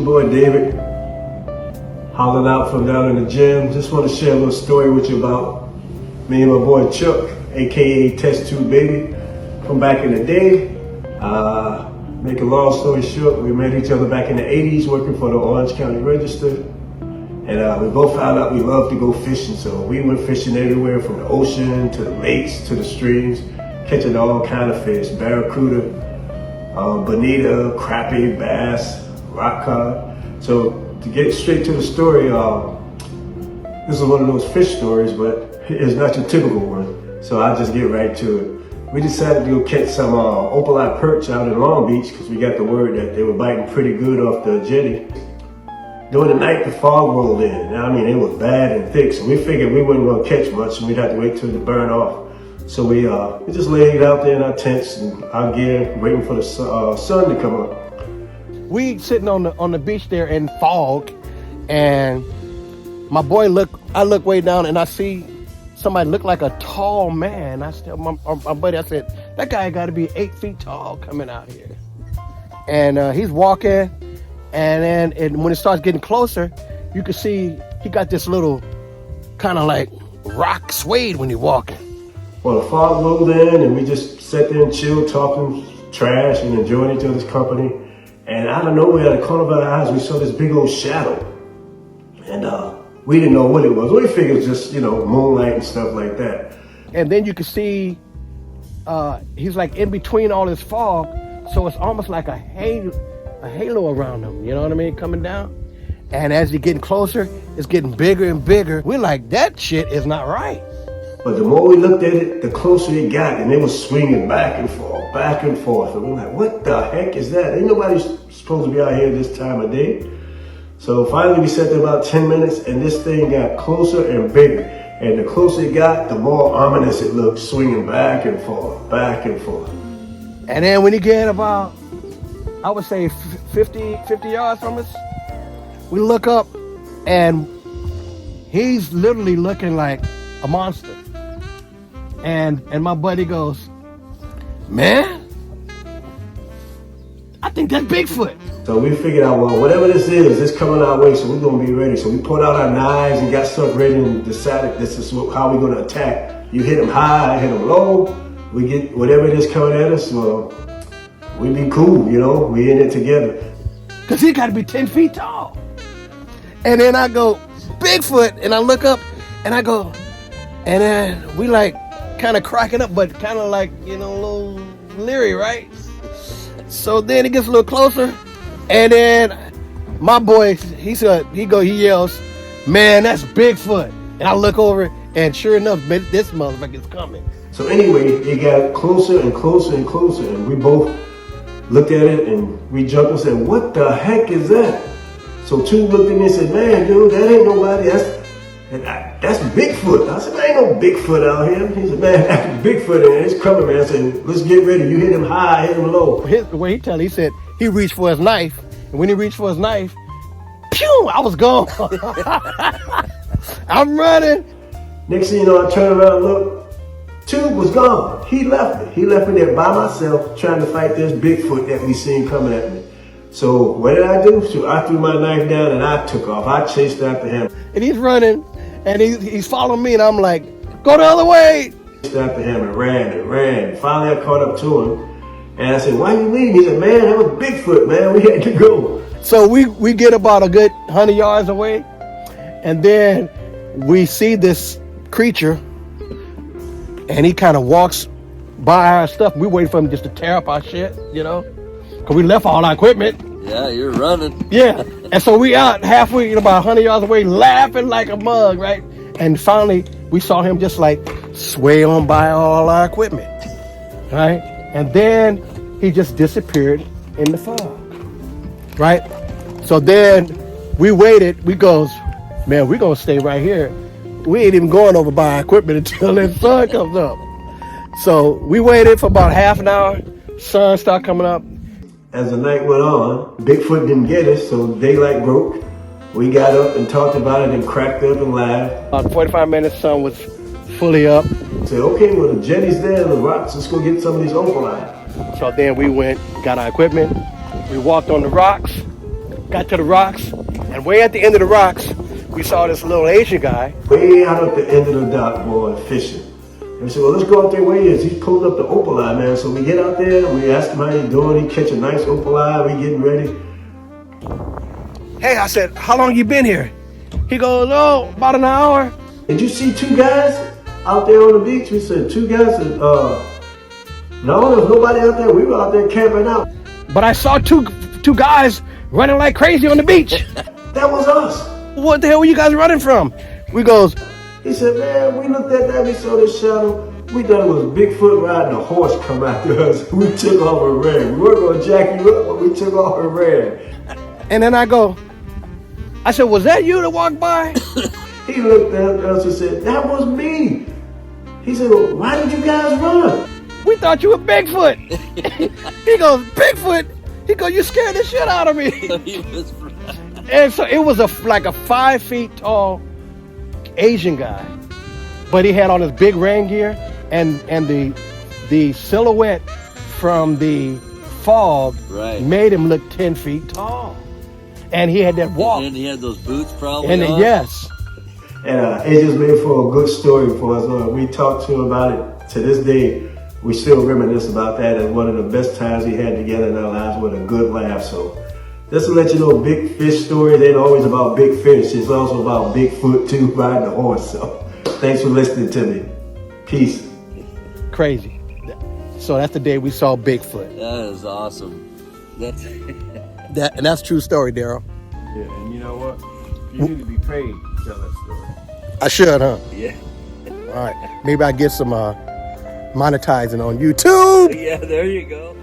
boy David, hollering out from down in the gym. Just want to share a little story with you about me and my boy Chuck, aka Test Tube Baby, from back in the day. Make a long story short, we met each other back in the 80s working for the Orange County Register. And we both found out we loved to go fishing, so we went fishing everywhere from the ocean to the lakes to the streams, catching all kind of fish, barracuda, bonita, crappie, bass, rock cod. So to get straight to the story, this is one of those fish stories, but it's not your typical one. So I'll just get right to it. We decided to go catch some opalite perch out in Long Beach because we got the word that they were biting pretty good off the jetty. During the night, the fog rolled in. I mean, it was bad and thick, so we figured we wasn't going to catch much and we'd have to wait till it burn off. So we just laid out there in our tents and our gear, waiting for the sun to come up. We sitting on the beach there in fog, and my boy I look way down and I see somebody look like a tall man. I tell my buddy, I said, that guy got to be 8 feet tall coming out here. And he's walking. And then when it starts getting closer, you can see he got this little kind of like rock suede when he's walking. Well, the fog rolled in and we just sat there and chilled, talking trash and enjoying each other's company. And out of nowhere, at the corner of our eyes, we saw this big old shadow. And we didn't know what it was. We figured it was just, moonlight and stuff like that. And then you can see he's like in between all this fog, so it's almost like a halo around him, you know what I mean, coming down. And as he's getting closer, it's getting bigger and bigger. We're like, that shit is not right. But the more we looked at it, the closer it got, and it was swinging back and forth, back and forth. And we're like, what the heck is that? Ain't nobody supposed to be out here this time of day. So finally we sat there about 10 minutes, and this thing got closer and bigger. And the closer it got, the more ominous it looked, swinging back and forth, back and forth. And then when you get about, I would say 50 yards from us, we look up and he's literally looking like a monster. And my buddy goes, man, I think that's Bigfoot. So we figured out, well, whatever this is, it's coming our way, so we're gonna be ready. So we pulled out our knives and got stuff ready and decided this is how we're gonna attack. You hit them high, I hit them low. We get whatever it is coming at us, well, we be cool, we in it together. Cause he gotta be 10 feet tall. And then I go, Bigfoot, and I look up and I go, and then we like kind of cracking up, but kind of like, a little leery, right? So then it gets a little closer, and then my boy, he yells, man, that's Bigfoot. And I look over, and sure enough, this motherfucker's coming. So anyway, it got closer and closer and closer, and we both looked at it and we jumped and said, what the heck is that? So Tube looked at me and said, man, dude, that ain't nobody, that's Bigfoot. I said, there ain't no Bigfoot out here. He said, man, that's Bigfoot and it's coming, man. I said, let's get ready. You hit him high, hit him low. The way he said he reached for his knife, and when he reached for his knife, pew, I was gone. I'm running. Next thing you know, I turned around and looked, Tube was gone. He left me. He left me there by myself trying to fight this Bigfoot that we seen coming at me. So what did I do? So I threw my knife down and I took off. I chased after him. And he's running and he's following me and I'm like, go the other way. I chased after him and ran. Finally I caught up to him and I said, why you leaving? He said, man, that was Bigfoot, man. We had to go. So we get about a good 100 yards away and then we see this creature and he kind of walks by our stuff. We wait for him just to tear up our shit, because we left all our equipment. Yeah, you're running. Yeah, and so we out halfway, about 100 yards away, laughing like a mug, right? And finally, we saw him just like sway on by all our equipment, right? And then he just disappeared in the fog, right? So then we waited. We goes, man, we're gonna stay right here. We ain't even going over by our equipment until the sun comes up. So we waited for about half an hour. Sun started coming up. As the night went on, Bigfoot didn't get us, so daylight broke. We got up and talked about it and cracked up and laughed. About 45 minutes, sun was fully up. Said, okay, well the jetty's there, the rocks, let's go get some of these opalite. So then we went, got our equipment. We walked on the rocks, got to the rocks, and way at the end of the rocks, we saw this little Asian guy. Way out at the end of the dock, boy, fishing. And we said, well, let's go out there where he is. He's pulled up the opaleye, man. So we get out there, and we ask him how he's doing. He catch a nice opaleye. We getting ready. Hey, I said, how long you been here? He goes, oh, about an hour. Did you see two guys out there on the beach? We said, two guys? No, there was nobody out there. We were out there camping out. But I saw two guys running like crazy on the beach. That was us. What the hell were you guys running from? We goes, He said, man, we looked at that, we saw this shadow. We thought it was Bigfoot riding a horse come after us. We took off and ran. We weren't going to jack you up, but we took off and ran. and then I said, was that you that walked by? He looked at us and said, that was me. He said, well, why did you guys run? We thought you were Bigfoot. He goes, Bigfoot? He goes, you scared the shit out of me. And so it was like a 5 feet tall Asian guy, but he had on his big rain gear, and the silhouette from the fog made him look 10 feet tall. And he had that walk. And he had those boots probably And on. yes. And it just made for a good story for us. We talked to him about it. To this day, we still reminisce about that as one of the best times we had together in our lives with a good laugh. So just to let you know, big fish stories ain't always about big fish. It's also about Bigfoot too, riding a horse. So thanks for listening to me. Peace. Crazy. So that's the day we saw Bigfoot. That is awesome. And that's a true story, Darryl. Yeah, and you know what? You need to be paid to tell that story. I should, huh? Yeah. All right. Maybe I get some monetizing on YouTube. Yeah, there you go.